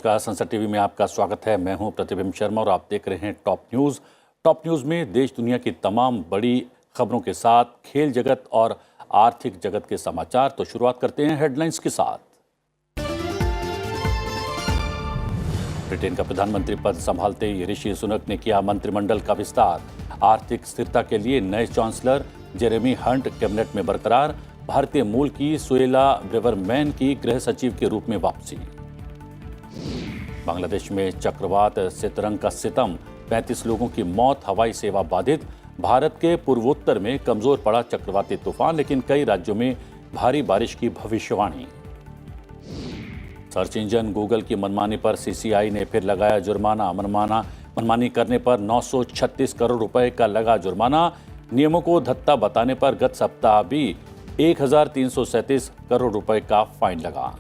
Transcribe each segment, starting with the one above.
नमस्कार, संसद टीवी में आपका स्वागत है। मैं हूं प्रतिबिंब शर्मा और आप देख रहे हैं टॉप न्यूज़। टॉप न्यूज़ में देश दुनिया की तमाम बड़ी खबरों के साथ खेल जगत और आर्थिक जगत के समाचार। तो शुरुआत करते हैं हेडलाइंस के साथ। ब्रिटेन का प्रधानमंत्री पद संभालते ही ऋषि सुनक ने किया मंत्रिमंडल का विस्तार। आर्थिक स्थिरता के लिए नए चांसलर जेरेमी हंट कैबिनेट में बरकरार। भारतीय मूल की सुएला ब्रेवरमैन की गृह सचिव के रूप में वापसी। बांग्लादेश में चक्रवात सितरंग का सितम, 35 लोगों की मौत, हवाई सेवा बाधित। भारत के पूर्वोत्तर में कमजोर पड़ा चक्रवाती तूफान, लेकिन कई राज्यों में भारी बारिश की भविष्यवाणी। सर्च इंजन गूगल की मनमानी पर सीसीआई ने फिर लगाया जुर्माना। मनमानी करने पर 936 करोड़ रुपए का लगा जुर्माना। नियमों को धत्ता बताने पर गत सप्ताह भी 1337 करोड़ रुपए का फाइन लगा।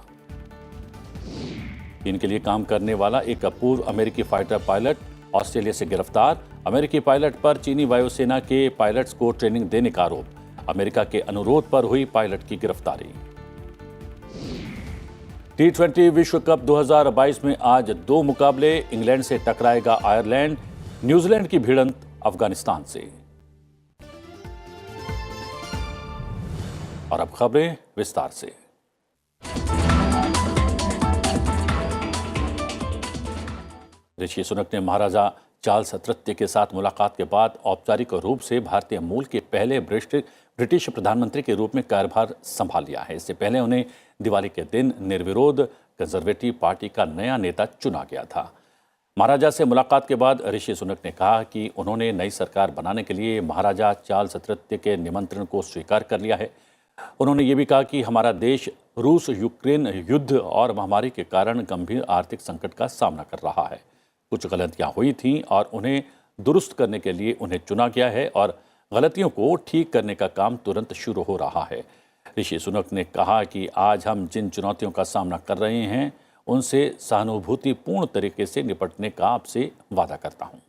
इनके लिए काम करने वाला एक पूर्व अमेरिकी फाइटर पायलट ऑस्ट्रेलिया से गिरफ्तार। अमेरिकी पायलट पर चीनी वायुसेना के पायलट्स को ट्रेनिंग देने का आरोप। अमेरिका के अनुरोध पर हुई पायलट की गिरफ्तारी। T20 विश्व कप 2022 में आज 2 मुकाबले। इंग्लैंड से टकराएगा आयरलैंड, न्यूजीलैंड की भिड़ंत अफगानिस्तान से। और अब खबरें विस्तार से। ऋषि सुनक ने महाराजा चार्ल्स तृतीय के साथ मुलाकात के बाद औपचारिक रूप से भारतीय मूल के पहले ब्रिटिश प्रधानमंत्री के रूप में कार्यभार संभाल लिया है। इससे पहले उन्हें दिवाली के दिन निर्विरोध कंजर्वेटिव पार्टी का नया नेता चुना गया था। महाराजा से मुलाकात के बाद ऋषि सुनक ने कहा कि उन्होंने नई सरकार बनाने के लिए महाराजा चार्ल्स तृतीय के निमंत्रण को स्वीकार कर लिया है। उन्होंने ये भी कहा कि हमारा देश रूस यूक्रेन युद्ध और महामारी के कारण गंभीर आर्थिक संकट का सामना कर रहा है। कुछ गलतियां हुई थीं और उन्हें दुरुस्त करने के लिए उन्हें चुना गया है और गलतियों को ठीक करने का काम तुरंत शुरू हो रहा है। ऋषि सुनक ने कहा कि आज हम जिन चुनौतियों का सामना कर रहे हैं उनसे सहानुभूतिपूर्ण तरीके से निपटने का आपसे वादा करता हूं।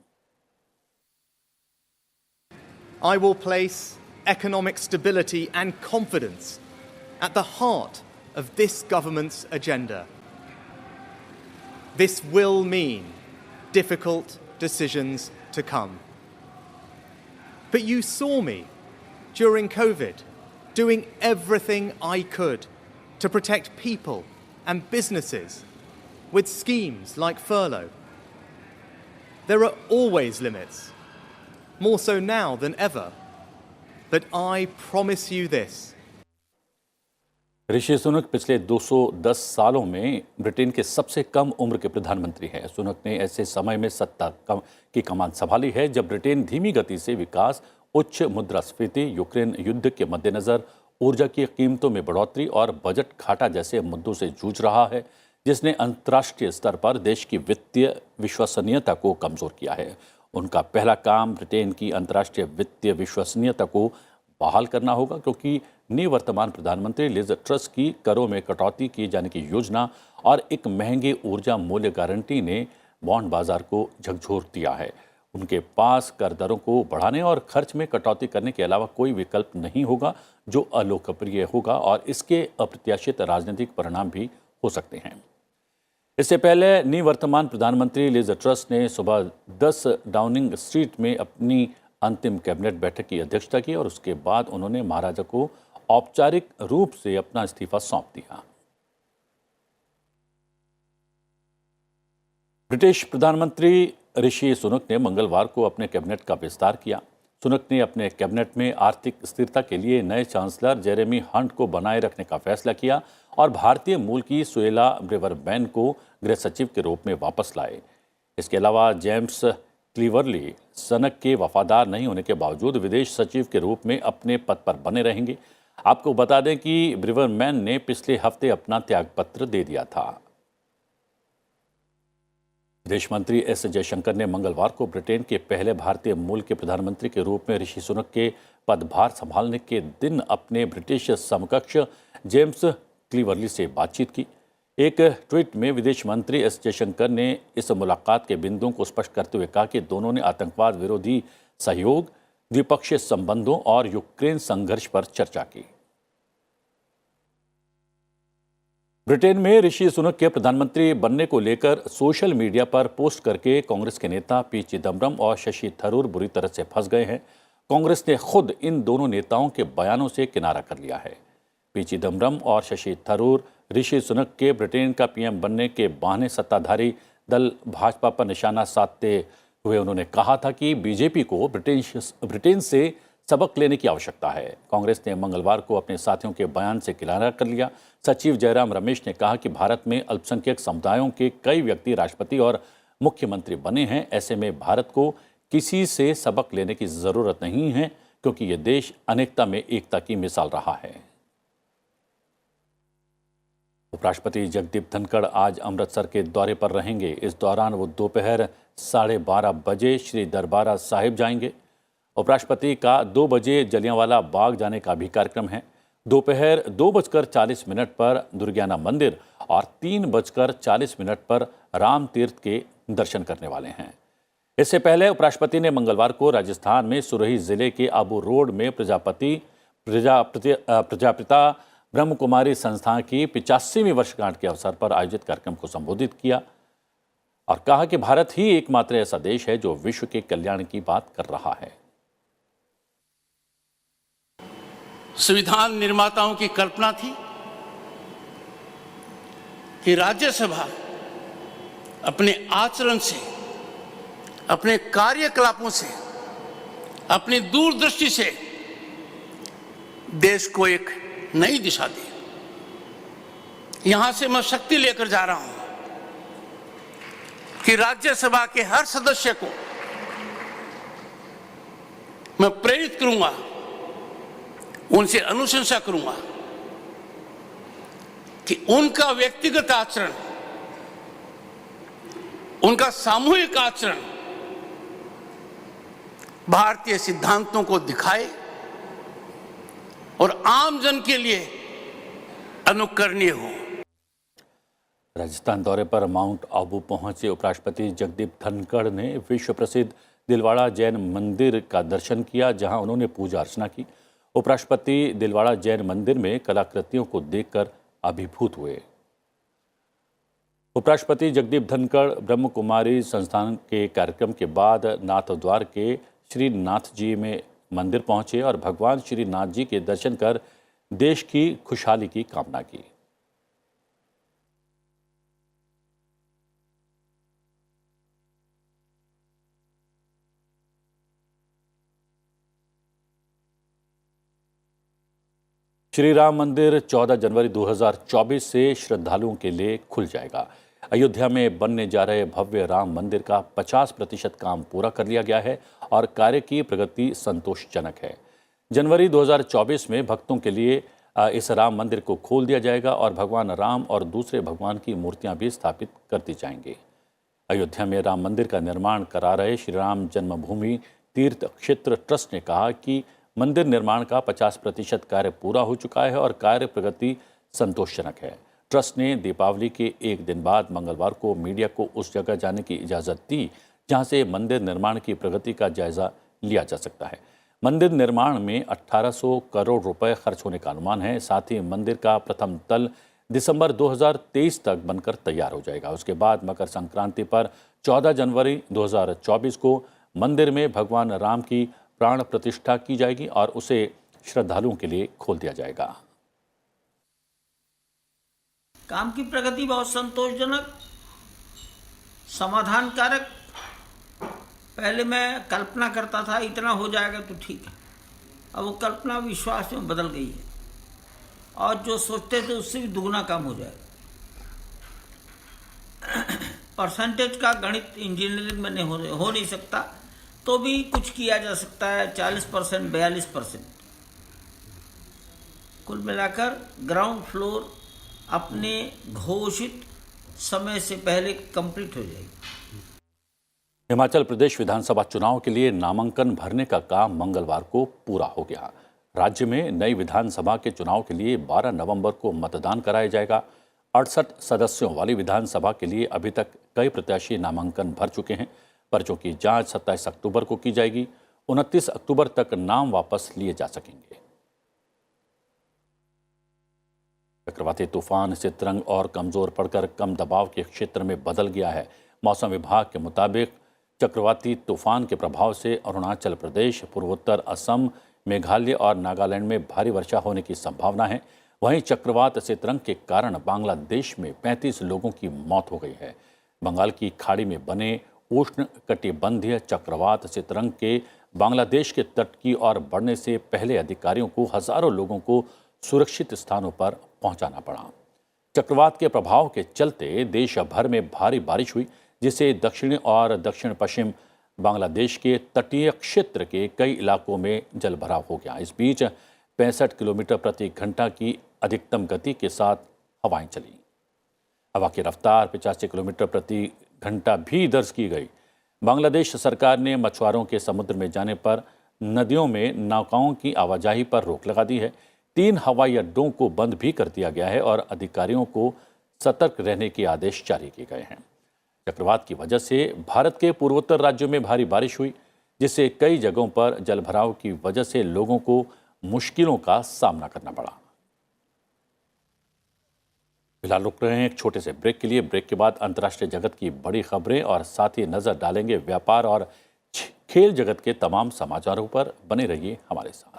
I will place economic stability and confidence at the heart of this government's agenda. This will mean difficult decisions to come. But you saw me during COVID doing everything I could to protect people and businesses with schemes like furlough. There are always limits, more so now than ever. But I promise you this. Rishi Sunak पिछले 210 सालों में Britain के सबसे कम उम्र के प्रधानमंत्री हैं। सुनक ने ऐसे समय में सत्ता की कमान संभाली है जब ब्रिटेन धीमी गति से विकास, उच्च मुद्रास्फीति, यूक्रेन युद्ध के मद्देनजर ऊर्जा की कीमतों में बढ़ोतरी और बजट घाटा जैसे मुद्दों से जूझ रहा है, जिसने अंतर्राष्ट्रीय स्तर पर देश की वित्तीय विश्वसनीयता को कमजोर किया है। उनका पहला काम ब्रिटेन की अंतर्राष्ट्रीय वित्तीय विश्वसनीयता को बहाल करना होगा, क्योंकि निवर्तमान प्रधानमंत्री लिज ट्रस की करों में कटौती किए जाने की योजना और एक महंगे ऊर्जा मूल्य गारंटी ने बॉन्ड बाजार को झकझोर दिया है। उनके पास कर दरों को बढ़ाने और खर्च में कटौती करने के अलावा कोई विकल्प नहीं होगा, जो अलोकप्रिय होगा और इसके अप्रत्याशित राजनीतिक परिणाम भी हो सकते हैं। इससे पहले निवर्तमान प्रधानमंत्री लिज ट्रस ने सुबह 10 डाउनिंग स्ट्रीट में अपनी अंतिम कैबिनेट बैठक की अध्यक्षता की और उसके बाद उन्होंने महाराजा को औपचारिक रूप से अपना इस्तीफा सौंप दिया। ब्रिटिश प्रधानमंत्री ऋषि सुनक ने मंगलवार को अपने कैबिनेट का विस्तार किया। सुनक ने अपने कैबिनेट में आर्थिक स्थिरता के लिए नए चांसलर जेरेमी हंट को बनाए रखने का फैसला किया और भारतीय मूल की सुएला ब्रेवरमैन को गृह सचिव के रूप में वापस लाए। इसके अलावा जेम्स क्लीवरली सनक के वफादार नहीं होने के बावजूद विदेश सचिव के रूप में अपने पद पर बने रहेंगे। आपको बता दें कि ब्रेवरमैन ने पिछले हफ्ते अपना त्यागपत्र दे दिया था। विदेश मंत्री एस जयशंकर ने मंगलवार को ब्रिटेन के पहले भारतीय मूल के प्रधानमंत्री के रूप में ऋषि सुनक के पदभार संभालने के दिन अपने ब्रिटिश समकक्ष जेम्स क्लीवरली से बातचीत की। एक ट्वीट में विदेश मंत्री एस जयशंकर ने इस मुलाकात के बिंदुओं को स्पष्ट करते हुए कहा कि दोनों ने आतंकवाद विरोधी सहयोग, द्विपक्षीय संबंधों और यूक्रेन संघर्ष पर चर्चा की। ब्रिटेन में ऋषि सुनक के प्रधानमंत्री बनने को लेकर सोशल मीडिया पर पोस्ट करके कांग्रेस के नेता पी चिदम्बरम और शशि थरूर बुरी तरह से फंस गए हैं। कांग्रेस ने खुद इन दोनों नेताओं के बयानों से किनारा कर लिया है। पी चिदम्बरम और शशि थरूर ऋषि सुनक के ब्रिटेन का पीएम बनने के बहाने सत्ताधारी दल भाजपा पर निशाना साधते हुए उन्होंने कहा था कि बीजेपी को ब्रिटेन से सबक लेने की आवश्यकता है। कांग्रेस ने मंगलवार को अपने साथियों के बयान से किनारा कर लिया। सचिव जयराम रमेश ने कहा कि भारत में अल्पसंख्यक समुदायों के कई व्यक्ति राष्ट्रपति और मुख्यमंत्री बने हैं। ऐसे में भारत को किसी से सबक लेने की जरूरत नहीं है, क्योंकि ये देश अनेकता में एकता की मिसाल रहा है। उपराष्ट्रपति जगदीप धनखड़ आज अमृतसर के दौरे पर रहेंगे। इस दौरान वो दोपहर 12:30 बजे श्री दरबारा साहिब जाएंगे। उपराष्ट्रपति का 2 बजे जलियांवाला बाग जाने का भी कार्यक्रम है। दोपहर 2:40 पर दुर्गियाना मंदिर और 3:40 पर राम तीर्थ के दर्शन करने वाले हैं। इससे पहले उपराष्ट्रपति ने मंगलवार को राजस्थान में सुरही जिले के आबू रोड में प्रजापिता ब्रह्म कुमारी संस्थान की 85वीं वर्षगांठ के अवसर पर आयोजित कार्यक्रम को संबोधित किया और कहा कि भारत ही एकमात्र ऐसा देश है जो विश्व के कल्याण की बात कर रहा है। संविधान निर्माताओं की कल्पना थी कि राज्यसभा अपने आचरण से, अपने कार्यकलापों से, अपनी दूरदृष्टि से देश को एक नई दिशा दे। यहां से मैं शक्ति लेकर जा रहा हूं कि राज्यसभा के हर सदस्य को मैं प्रेरित करूंगा, उनसे अनुशंसा करूंगा कि उनका व्यक्तिगत आचरण, उनका सामूहिक आचरण भारतीय सिद्धांतों को दिखाए और आम जन के लिए अनुकरणीय हो। राजस्थान दौरे पर माउंट आबू पहुंचे उपराष्ट्रपति जगदीप धनखड़ ने विश्व प्रसिद्ध दिलवाड़ा जैन मंदिर का दर्शन किया, जहां उन्होंने पूजा अर्चना की। उपराष्ट्रपति दिलवाड़ा जैन मंदिर में कलाकृतियों को देखकर अभिभूत हुए। उपराष्ट्रपति जगदीप धनखड़ ब्रह्म कुमारी संस्थान के कार्यक्रम के बाद नाथद्वार के श्री नाथ जी में मंदिर पहुंचे और भगवान श्री नाथ जी के दर्शन कर देश की खुशहाली की कामना की। श्री राम मंदिर 14 जनवरी 2024 से श्रद्धालुओं के लिए खुल जाएगा। अयोध्या में बनने जा रहे भव्य राम मंदिर का 50% काम पूरा कर लिया गया है और कार्य की प्रगति संतोषजनक है। जनवरी 2024 में भक्तों के लिए इस राम मंदिर को खोल दिया जाएगा और भगवान राम और दूसरे भगवान की मूर्तियां भी स्थापित कर दी जाएंगी। अयोध्या में राम मंदिर का निर्माण करा रहे श्री राम जन्मभूमि तीर्थ क्षेत्र ट्रस्ट ने कहा कि मंदिर निर्माण का 50% कार्य पूरा हो चुका है और कार्य प्रगति संतोषजनक है। ट्रस्ट ने दीपावली के एक दिन बाद मंगलवार को मीडिया को उस जगह जाने की इजाज़त दी जहां से मंदिर निर्माण की प्रगति का जायजा लिया जा सकता है। मंदिर निर्माण में 1800 करोड़ रुपए खर्च होने का अनुमान है। साथ ही मंदिर का प्रथम तल दिसंबर 2023 तक बनकर तैयार हो जाएगा। उसके बाद मकर संक्रांति पर 14 जनवरी 2024 को मंदिर में भगवान राम की प्राण प्रतिष्ठा की जाएगी और उसे श्रद्धालुओं के लिए खोल दिया जाएगा। काम की प्रगति बहुत संतोषजनक, समाधानकारक। पहले मैं कल्पना करता था इतना हो जाएगा तो ठीक है, अब वो कल्पना विश्वास में बदल गई है और जो सोचते थे उससे भी दुगना काम हो जाएगा। परसेंटेज का गणित इंजीनियरिंग में नहीं हो नहीं सकता, तो भी कुछ किया जा सकता है। 40%, 42%। कुल मिलाकर ग्राउंड फ्लोर अपने घोषित समय से पहले कंप्लीट हो जाएगी। हिमाचल प्रदेश विधानसभा चुनाव के लिए नामांकन भरने का काम मंगलवार को पूरा हो गया। राज्य में नई विधानसभा के चुनाव के लिए 12 नवंबर को मतदान कराया जाएगा। 68 सदस्यों वाली विधानसभा के लिए अभी तक कई प्रत्याशी नामांकन भर चुके हैं। पर्चों की जांच 27 अक्टूबर को की जाएगी। 29 अक्टूबर तक नाम वापस लिए जा सकेंगे। चक्रवाती तूफान सितरंग और कमजोर पड़कर कम दबाव के क्षेत्र में बदल गया है। मौसम विभाग के मुताबिक चक्रवाती तूफान के प्रभाव से अरुणाचल प्रदेश, पूर्वोत्तर असम, मेघालय और नागालैंड में भारी वर्षा होने की संभावना है। वहीं चक्रवात सितरंग के कारण बांग्लादेश में 35 लोगों की मौत हो गई है। बंगाल की खाड़ी में बने उष्ण कटिबंधीय चक्रवात सितरंग के बांग्लादेश के तट की ओर बढ़ने से पहले अधिकारियों को हजारों लोगों को सुरक्षित स्थानों पर पहुंचाना पड़ा। चक्रवात के प्रभाव के चलते देश भर में भारी बारिश हुई, जिससे दक्षिणी और दक्षिण पश्चिम बांग्लादेश के तटीय क्षेत्र के कई इलाकों में जलभराव हो गया। इस बीच 65 किलोमीटर प्रति घंटा की अधिकतम गति के साथ हवाएं चली। हवा की रफ्तार 85 किलोमीटर प्रति घंटा भी दर्ज की गई। बांग्लादेश सरकार ने मछुआरों के समुद्र में जाने पर नदियों में नौकाओं की आवाजाही पर रोक लगा दी है। 3 हवाई अड्डों को बंद भी कर दिया गया है और अधिकारियों को सतर्क रहने के आदेश जारी किए गए हैं। चक्रवात की वजह से भारत के पूर्वोत्तर राज्यों में भारी बारिश हुई, जिससे कई जगहों पर जलभराव की वजह से लोगों को मुश्किलों का सामना करना पड़ा। फिलहाल रुक रहे हैं एक छोटे से ब्रेक के लिए। ब्रेक के बाद अंतर्राष्ट्रीय जगत की बड़ी खबरें और साथ ही नजर डालेंगे व्यापार और खेल जगत के तमाम समाचारों पर। बने रहिए हमारे साथ।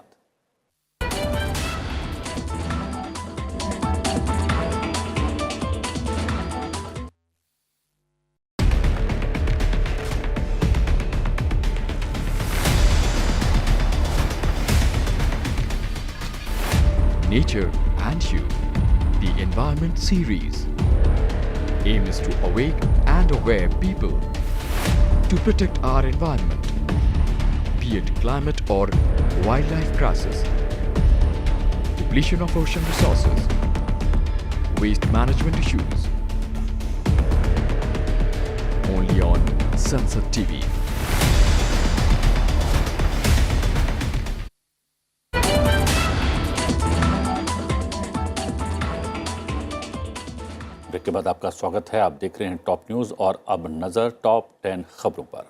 Nature and You, the Environment Series. Aim is to awake and aware people to protect our environment, be it climate or wildlife crisis, depletion of ocean resources, waste management issues. Only on Sunset TV. Break के बाद आपका स्वागत है। आप देख रहे हैं top news और अब नजर टॉप 10 खबरों पर।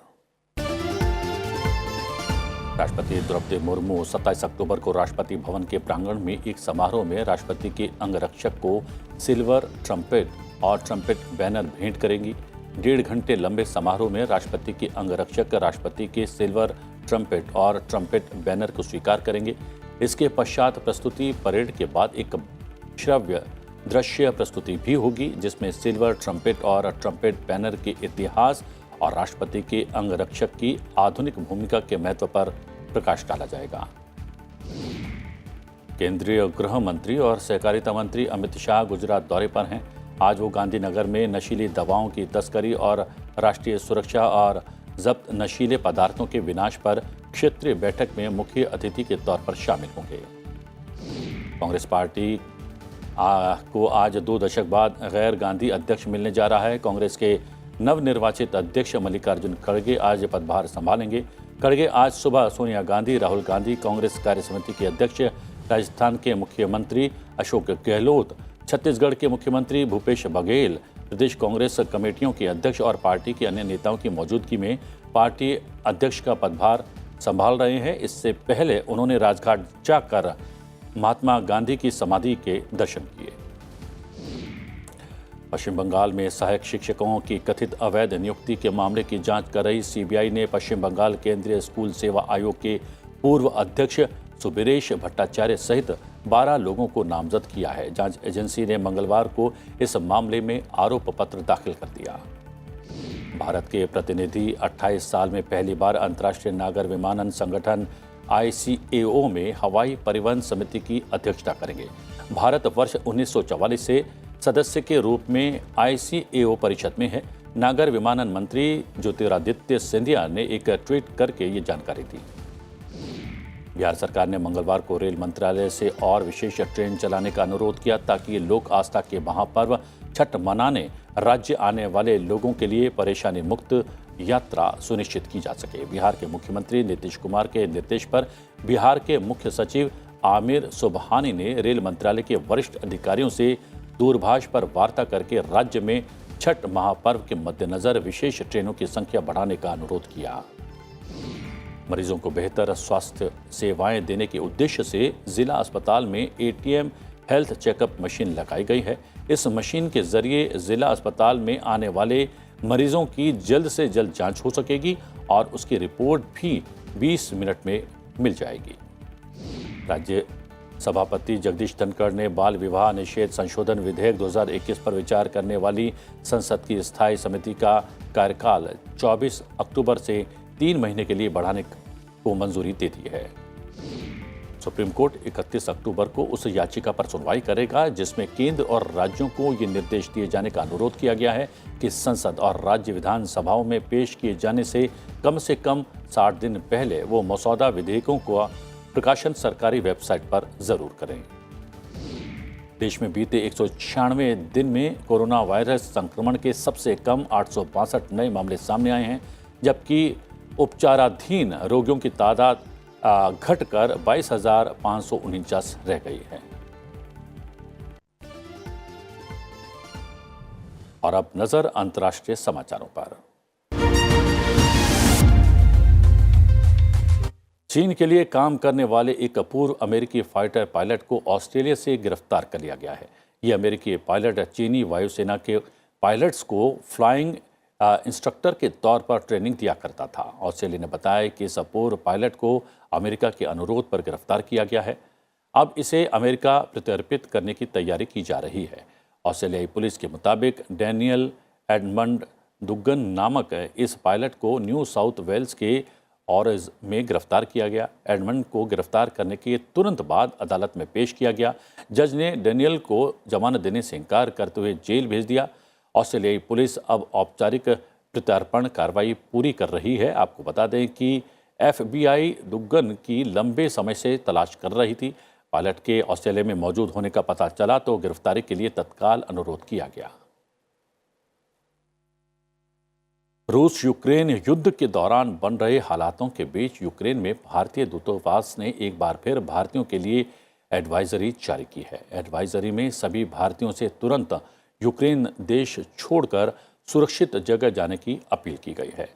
राष्ट्रपति द्रौपदी मुर्मू 27 अक्टूबर को राष्ट्रपति भवन के प्रांगण में एक समारोह में राष्ट्रपति के अंगरक्षक को सिल्वर ट्रम्पेट और ट्रम्पेट बैनर भेंट करेंगी। 1.5 घंटे लंबे समारोह में राष्ट्रपति के अंगरक्षक राष्ट्रपति के सिल्वर ट्रम्पेट और ट्रम्पेट बैनर को स्वीकार करेंगे। इसके पश्चात प्रस्तुति परेड के बाद एक श्रव्य दृश्य प्रस्तुति भी होगी, जिसमें सिल्वर ट्रम्पेट और ट्रम्पेट बैनर के इतिहास और राष्ट्रपति के अंगरक्षक की आधुनिक भूमिका के महत्व पर प्रकाश डाला जाएगा। केंद्रीय गृह मंत्री और सहकारिता मंत्री अमित शाह गुजरात दौरे पर हैं। आज वो गांधीनगर में नशीली दवाओं की तस्करी और राष्ट्रीय सुरक्षा और जब्त नशीले पदार्थों के विनाश पर क्षेत्रीय बैठक में मुख्य अतिथि के तौर पर शामिल होंगे। कांग्रेस पार्टी को आज 2 दशक बाद गैर गांधी अध्यक्ष मिलने जा रहा है। कांग्रेस के नवनिर्वाचित अध्यक्ष मल्लिकार्जुन खड़गे आज पदभार संभालेंगे। खड़गे आज सुबह सोनिया गांधी, राहुल गांधी, कांग्रेस कार्यसमिति के अध्यक्ष, राजस्थान के मुख्यमंत्री अशोक गहलोत, छत्तीसगढ़ के मुख्यमंत्री भूपेश बघेल, प्रदेश कांग्रेस कमेटियों के अध्यक्ष और पार्टी के अन्य नेताओं की मौजूदगी में पार्टी अध्यक्ष का पदभार संभाल रहे हैं। इससे पहले उन्होंने राजघाट जाकर महात्मा गांधी की समाधि के दर्शन किए। पश्चिम बंगाल में सहायक शिक्षकों की कथित अवैध नियुक्ति के मामले की जांच कर रही सीबीआई ने पश्चिम बंगाल केंद्रीय स्कूल सेवा आयोग के पूर्व अध्यक्ष सुबीरेश भट्टाचार्य सहित 12 लोगों को नामजद किया है। जांच एजेंसी ने मंगलवार को इस मामले में आरोप पत्र दाखिल कर दिया। भारत के प्रतिनिधि 28 साल में पहली बार अंतर्राष्ट्रीय नागर विमानन संगठन ICAO में हवाई परिवहन समिति की अध्यक्षता करेंगे। भारत वर्ष 1944 से सदस्य के रूप में ICAO परिषद में है। नागर विमानन मंत्री ज्योतिरादित्य सिंधिया ने एक ट्वीट करके ये जानकारी दी। बिहार सरकार ने मंगलवार को रेल मंत्रालय से और विशेष ट्रेन चलाने का अनुरोध किया ताकि लोक आस्था के महापर्व छठ मनाने राज्य आने वाले लोगों के लिए परेशानी मुक्त यात्रा सुनिश्चित की जा सके। बिहार के मुख्यमंत्री नीतीश कुमार के निर्देश पर बिहार के मुख्य सचिव आमिर सुबहानी ने रेल मंत्रालय के वरिष्ठ अधिकारियों से दूरभाष पर वार्ता करके राज्य में छठ महापर्व के मद्देनजर विशेष ट्रेनों की संख्या बढ़ाने का अनुरोध किया। मरीजों को बेहतर स्वास्थ्य सेवाएं देने के उद्देश्य से जिला अस्पताल में ATM हेल्थ चेकअप मशीन लगाई गई है। इस मशीन के जरिए जिला अस्पताल में आने वाले मरीजों की जल्द से जल्द जांच हो सकेगी और उसकी रिपोर्ट भी 20 मिनट में मिल जाएगी। राज्य सभापति जगदीश धनखड़ ने बाल विवाह निषेध संशोधन विधेयक 2021 पर विचार करने वाली संसद की स्थायी समिति का कार्यकाल 24 अक्टूबर से 3 महीने के लिए बढ़ाने को मंजूरी दे दी है। सुप्रीम कोर्ट 31 अक्टूबर को उस याचिका पर सुनवाई करेगा जिसमें केंद्र और राज्यों को ये निर्देश दिए जाने का अनुरोध किया गया है कि संसद और राज्य विधानसभाओं में पेश किए जाने से कम 60 दिन पहले वो मसौदा विधेयकों को प्रकाशन सरकारी वेबसाइट पर जरूर करें। देश में बीते 196 दिन में कोरोना वायरस संक्रमण के सबसे कम 862 नए मामले सामने आए हैं, जबकि उपचाराधीन रोगियों की तादाद घटकर 22,549 रह गई है। और अब नजर अंतर्राष्ट्रीय समाचारों पर। चीन के लिए काम करने वाले एक पूर्व अमेरिकी फाइटर पायलट को ऑस्ट्रेलिया से गिरफ्तार कर लिया गया है। ये अमेरिकी पायलट चीनी वायुसेना के पायलट्स को फ्लाइंग इंस्ट्रक्टर के तौर पर ट्रेनिंग दिया करता था। ऑस्ट्रेलिया ने बताया कि इस पूर्व पायलट को अमेरिका के अनुरोध पर गिरफ्तार किया गया है। अब इसे अमेरिका प्रत्यर्पित करने की तैयारी की जा रही है। ऑस्ट्रेलियाई पुलिस के मुताबिक डैनियल एडमंड दुग्गन नामक इस पायलट को न्यू साउथ वेल्स के ऑरेंज में गिरफ्तार किया गया। एडमंड को गिरफ्तार करने के तुरंत बाद अदालत में पेश किया गया। जज ने डैनियल को जमानत देने से इनकार करते हुए जेल भेज दिया। ऑस्ट्रेलियाई पुलिस अब औपचारिक प्रत्यार्पण कार्रवाई पूरी कर रही है। आपको बता दें कि FBI दुग्गन की लंबे समय से तलाश कर रही थी। पायलट के ऑस्ट्रेलिया में मौजूद होने का पता चला तो गिरफ्तारी के लिए तत्काल अनुरोध किया गया। रूस यूक्रेन युद्ध के दौरान बन रहे हालातों के बीच यूक्रेन में भारतीय दूतावास ने एक बार फिर भारतीयों के लिए एडवाइजरी जारी की है। एडवाइजरी में सभी भारतीयों से तुरंत यूक्रेन देश छोड़कर सुरक्षित जगह जाने की अपील की गई है।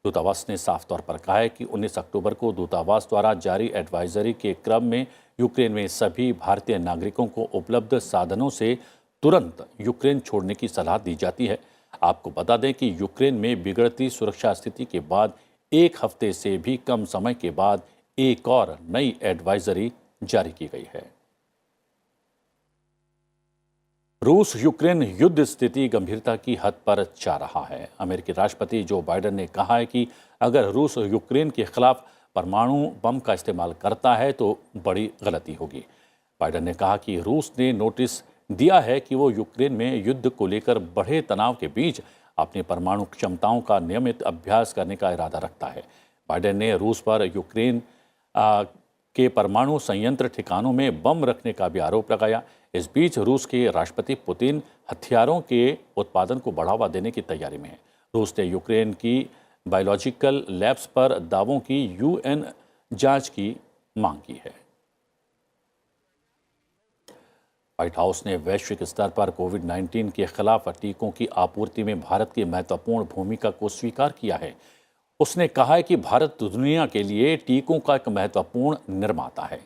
दूतावास ने साफ तौर पर कहा है कि 19 अक्टूबर को दूतावास द्वारा जारी एडवाइजरी के क्रम में यूक्रेन में सभी भारतीय नागरिकों को उपलब्ध साधनों से तुरंत यूक्रेन छोड़ने की सलाह दी जाती है। आपको बता दें कि यूक्रेन में बिगड़ती सुरक्षा स्थिति के बाद 1 हफ्ते से भी कम समय के बाद एक और नई एडवाइजरी जारी की गई है। रूस यूक्रेन युद्ध स्थिति गंभीरता की हद पर जा रहा है। अमेरिकी राष्ट्रपति जो बाइडेन ने कहा है कि अगर रूस यूक्रेन के खिलाफ परमाणु बम का इस्तेमाल करता है तो बड़ी गलती होगी। बाइडेन ने कहा कि रूस ने नोटिस दिया है कि वो यूक्रेन में युद्ध को लेकर बढ़े तनाव के बीच अपनी परमाणु क्षमताओं का नियमित अभ्यास करने का इरादा रखता है। बाइडेन ने रूस पर यूक्रेन के परमाणु संयंत्र ठिकानों में बम रखने का भी आरोप लगाया। इस बीच रूस के राष्ट्रपति पुतिन हथियारों के उत्पादन को बढ़ावा देने की तैयारी में है। रूस ने यूक्रेन की बायोलॉजिकल लैब्स पर दावों की UN जांच की मांग की है। व्हाइट हाउस ने वैश्विक स्तर पर कोविड-19 के खिलाफ टीकों की आपूर्ति में भारत की महत्वपूर्ण भूमिका को स्वीकार किया है। उसने कहा है कि भारत दुनिया के लिए टीकों का एक महत्वपूर्ण निर्माता है।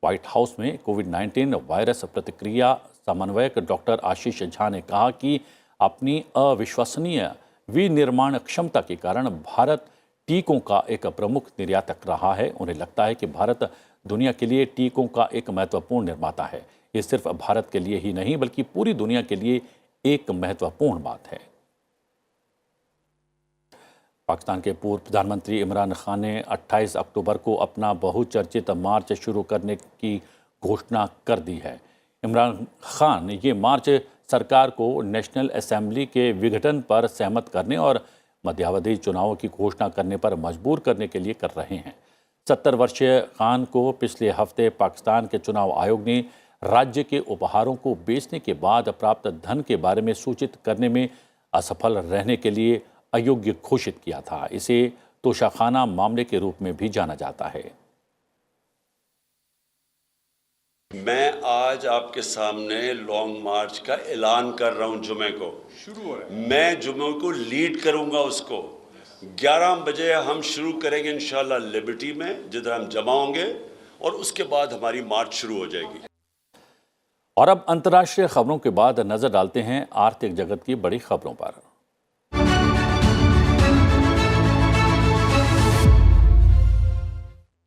व्हाइट हाउस में कोविड-19 वायरस प्रतिक्रिया समन्वयक डॉक्टर आशीष झा ने कहा कि अपनी अविश्वसनीय विनिर्माण क्षमता के कारण भारत टीकों का एक प्रमुख निर्यातक रहा है। उन्हें लगता है कि भारत दुनिया के लिए टीकों का एक महत्वपूर्ण निर्माता है। ये सिर्फ भारत के लिए ही नहीं बल्कि पूरी दुनिया के लिए एक महत्वपूर्ण बात है। पाकिस्तान के पूर्व प्रधानमंत्री इमरान खान ने 28 अक्टूबर को अपना बहुचर्चित मार्च शुरू करने की घोषणा कर दी है। इमरान खान ने ये मार्च सरकार को नेशनल असेंबली के विघटन पर सहमत करने और मध्यावधि चुनावों की घोषणा करने पर मजबूर करने के लिए कर रहे हैं। 70 वर्षीय खान को पिछले हफ्ते पाकिस्तान के चुनाव आयोग ने राज्य के उपहारों को बेचने के बाद प्राप्त धन के बारे में सूचित करने में असफल रहने के लिए अयोग्य घोषित किया था। इसे तोशाखाना मामले के रूप में भी जाना जाता है। मैं आज आपके सामने लॉन्ग मार्च का ऐलान कर रहा हूं। जुमे को शुरू हो रहा है। मैं जुमे को लीड करूंगा। उसको 11 बजे हम शुरू करेंगे इंशाल्लाह लिबर्टी में, जिधर हम जमा होंगे, और उसके बाद हमारी मार्च शुरू हो जाएगी। और अब अंतर्राष्ट्रीय खबरों के बाद नजर डालते हैं आर्थिक जगत की बड़ी खबरों पर।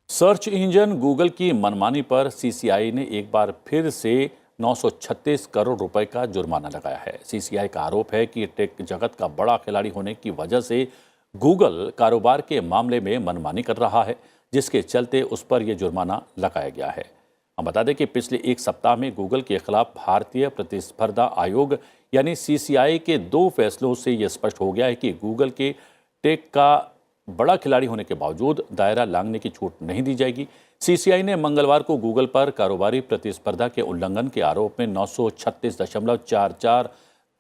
सर्च इंजन गूगल की मनमानी पर सीसीआई ने एक बार फिर से 936 करोड़ रुपए का जुर्माना लगाया है। सीसीआई का आरोप है कि टेक जगत का बड़ा खिलाड़ी होने की वजह से गूगल कारोबार के मामले में मनमानी कर रहा है, जिसके चलते उस पर यह जुर्माना लगाया गया है। हम बता दें कि पिछले एक सप्ताह में गूगल के खिलाफ भारतीय प्रतिस्पर्धा आयोग यानी सीसीआई के 2 फैसलों से यह स्पष्ट हो गया है कि गूगल के टेक का बड़ा खिलाड़ी होने के बावजूद दायरा लांघने की छूट नहीं दी जाएगी। सीसीआई ने मंगलवार को गूगल पर कारोबारी प्रतिस्पर्धा के उल्लंघन के आरोप में 936.44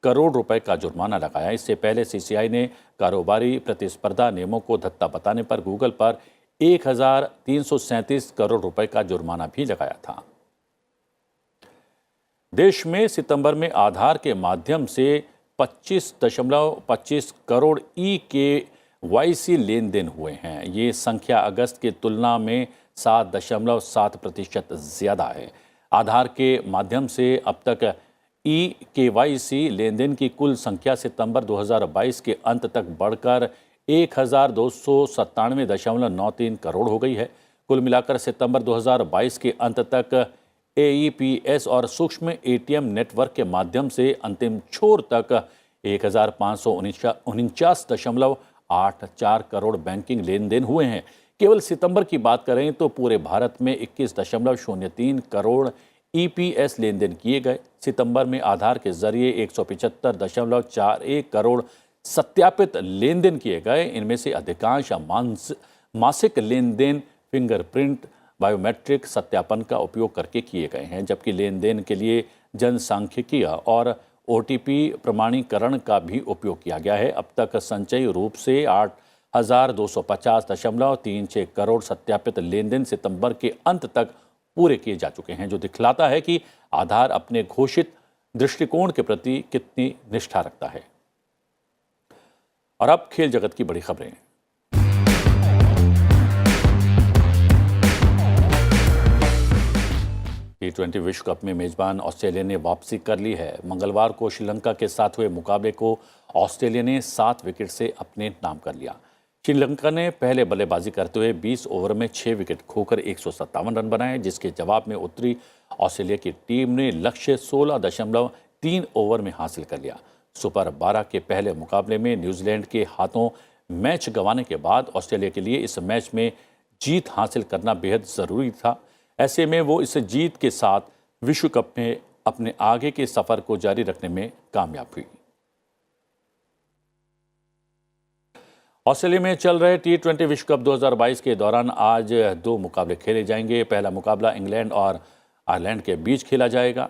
करोड़ रुपए का जुर्माना लगाया। इससे पहले सीसीआई ने कारोबारी प्रतिस्पर्धा नियमों को धत्ता बताने पर गूगल पर 1337 करोड़ रुपए का जुर्माना भी लगाया था। देश में सितंबर में आधार के माध्यम से 25.25 करोड़ ई-केवाईसी लेन देन हुए हैं। ये संख्या अगस्त की तुलना में 7.7% ज्यादा है। आधार के माध्यम से अब तक ई-केवाईसी लेन देन की कुल संख्या सितंबर 2022 के अंत तक बढ़कर 1297.93 करोड़ हो गई है। कुल मिलाकर सितंबर 2022 के अंत तक एईपीएस और सूक्ष्म एटीएम नेटवर्क के माध्यम से अंतिम छोर तक 1549.84 करोड़ बैंकिंग लेन देन हुए हैं। केवल सितंबर की बात करें तो पूरे भारत में 21.03 करोड़ ईपीएस लेन देन किए गए। सितंबर में आधार के जरिए 175.41 करोड़ सत्यापित लेन देन किए गए। इनमें से अधिकांश मासिक लेन देन फिंगरप्रिंट बायोमेट्रिक सत्यापन का उपयोग करके किए गए हैं, जबकि लेन देन के लिए जनसांख्यिकीय और ओटीपी प्रमाणीकरण का भी उपयोग किया गया है। अब तक संचयी रूप से 8,250.36 करोड़ सत्यापित लेन देन सितंबर के अंत तक पूरे किए जा चुके हैं, जो दिखलाता है कि आधार अपने घोषित दृष्टिकोण के प्रति कितनी निष्ठा रखता है। और अब खेल जगत की बड़ी खबरें। T20 विश्व कप में मेजबान ऑस्ट्रेलिया ने वापसी कर ली है। मंगलवार को श्रीलंका के साथ हुए मुकाबले को ऑस्ट्रेलिया ने 7 विकेट से अपने नाम कर लिया। श्रीलंका ने पहले बल्लेबाजी करते हुए 20 ओवर में 6 विकेट खोकर 157 रन बनाए, जिसके जवाब में उत्तरी ऑस्ट्रेलिया की टीम ने लक्ष्य 16.3 ओवर में हासिल कर लिया। सुपर 12 के पहले मुकाबले में न्यूजीलैंड के हाथों मैच गंवाने के बाद ऑस्ट्रेलिया के लिए इस मैच में जीत हासिल करना बेहद ज़रूरी था। ऐसे में वो इस जीत के साथ विश्व कप में अपने आगे के सफर को जारी रखने में कामयाब हुई। ऑस्ट्रेलिया में चल रहे T20 विश्व कप 2022 के दौरान आज 2 मुकाबले खेले जाएंगे। पहला मुकाबला इंग्लैंड और आयरलैंड के बीच खेला जाएगा।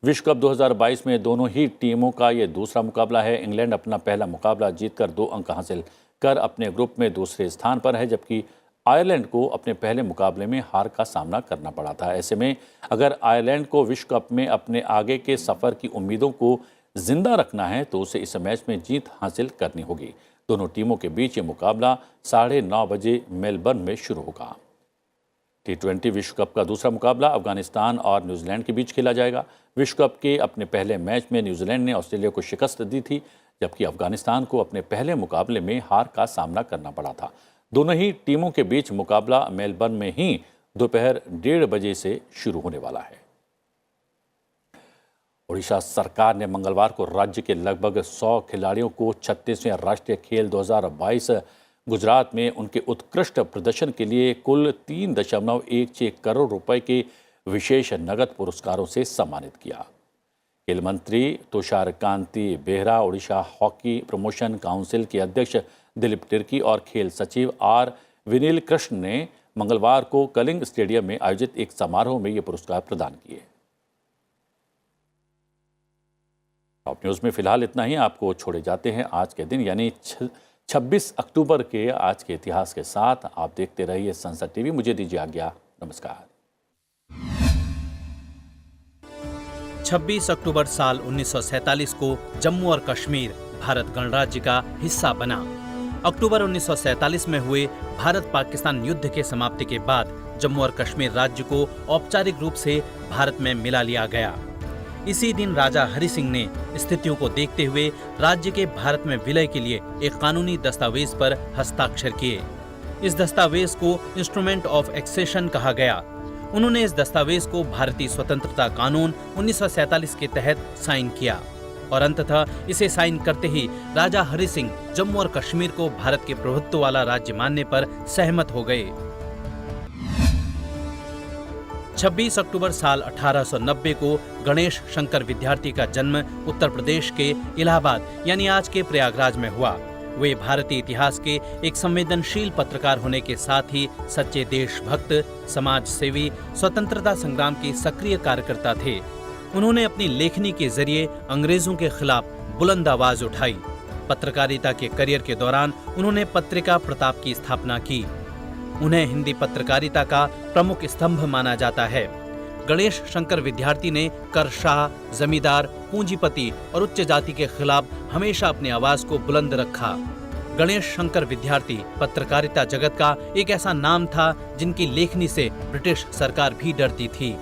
विश्व कप 2022 में दोनों ही टीमों का ये दूसरा मुकाबला है। इंग्लैंड अपना पहला मुकाबला जीतकर 2 अंक हासिल कर अपने ग्रुप में दूसरे स्थान पर है, जबकि आयरलैंड को अपने पहले मुकाबले में हार का सामना करना पड़ा था। ऐसे में अगर आयरलैंड को विश्व कप में अपने आगे के सफर की उम्मीदों को जिंदा रखना है तो उसे इस मैच में जीत हासिल करनी होगी। दोनों टीमों के बीच ये मुकाबला 9:30 बजे मेलबर्न में शुरू होगा। T20 विश्व कप का दूसरा मुकाबला अफगानिस्तान और न्यूजीलैंड के बीच खेला जाएगा। विश्व कप के अपने पहले मैच में न्यूजीलैंड ने ऑस्ट्रेलिया को शिकस्त दी थी, जबकि अफगानिस्तान को अपने पहले मुकाबले में हार का सामना करना पड़ा था। दोनों ही टीमों के बीच मुकाबला मेलबर्न में ही दोपहर 1:30 बजे से शुरू होने वाला है। ओडिशा सरकार ने मंगलवार को राज्य के लगभग 100 खिलाड़ियों को 36वें राष्ट्रीय खेल 2022 गुजरात में उनके उत्कृष्ट प्रदर्शन के लिए कुल 3.16 करोड़ रुपए के विशेष नगद पुरस्कारों से सम्मानित किया। खेल मंत्री Tushar Kanti Behera, Odisha hockey promotion council के अध्यक्ष दिलीप तिर्की और खेल सचिव आर विनील कृष्ण ने मंगलवार को कलिंग स्टेडियम में आयोजित एक समारोह में ये पुरस्कार प्रदान किए। टॉप न्यूज में फिलहाल इतना ही। आपको छोड़े जाते हैं आज के दिन यानी 26 अक्टूबर के आज के इतिहास के साथ। आप देखते रहिए संसद टीवी। मुझे दीजिए आज्ञा। नमस्कार। 26 अक्टूबर साल 1947 को जम्मू और कश्मीर भारत गणराज्य का हिस्सा बना। अक्टूबर 1947 में हुए भारत पाकिस्तान युद्ध के समाप्ति के बाद जम्मू और कश्मीर राज्य को औपचारिक रूप से भारत में मिला लिया गया। इसी दिन राजा हरि सिंह ने स्थितियों को देखते हुए राज्य के भारत में विलय के लिए एक कानूनी दस्तावेज पर हस्ताक्षर किए। इस दस्तावेज को इंस्ट्रूमेंट ऑफ एक्सेशन कहा गया। उन्होंने इस दस्तावेज को भारतीय स्वतंत्रता कानून 1947 के तहत साइन किया और अंततः इसे साइन करते ही राजा हरि सिंह जम्मू और कश्मीर को भारत के प्रभुत्व वाला राज्य मानने पर सहमत हो गए। 26 अक्टूबर साल 1890 को गणेश शंकर विद्यार्थी का जन्म उत्तर प्रदेश के इलाहाबाद यानी आज के प्रयागराज में हुआ। वे भारतीय इतिहास के एक संवेदनशील पत्रकार होने के साथ ही सच्चे देशभक्त, समाज सेवी, स्वतंत्रता संग्राम के सक्रिय कार्यकर्ता थे। उन्होंने अपनी लेखनी के जरिए अंग्रेजों के खिलाफ बुलंद आवाज उठाई। पत्रकारिता के करियर के दौरान उन्होंने पत्रिका प्रताप की स्थापना की। उन्हें हिंदी पत्रकारिता का प्रमुख स्तंभ माना जाता है। गणेश शंकर विद्यार्थी ने करशाह, जमींदार, पूंजीपति और उच्च जाति के खिलाफ हमेशा अपनी आवाज को बुलंद रखा। गणेश शंकर विद्यार्थी पत्रकारिता जगत का एक ऐसा नाम था जिनकी लेखनी से ब्रिटिश सरकार भी डरती थी।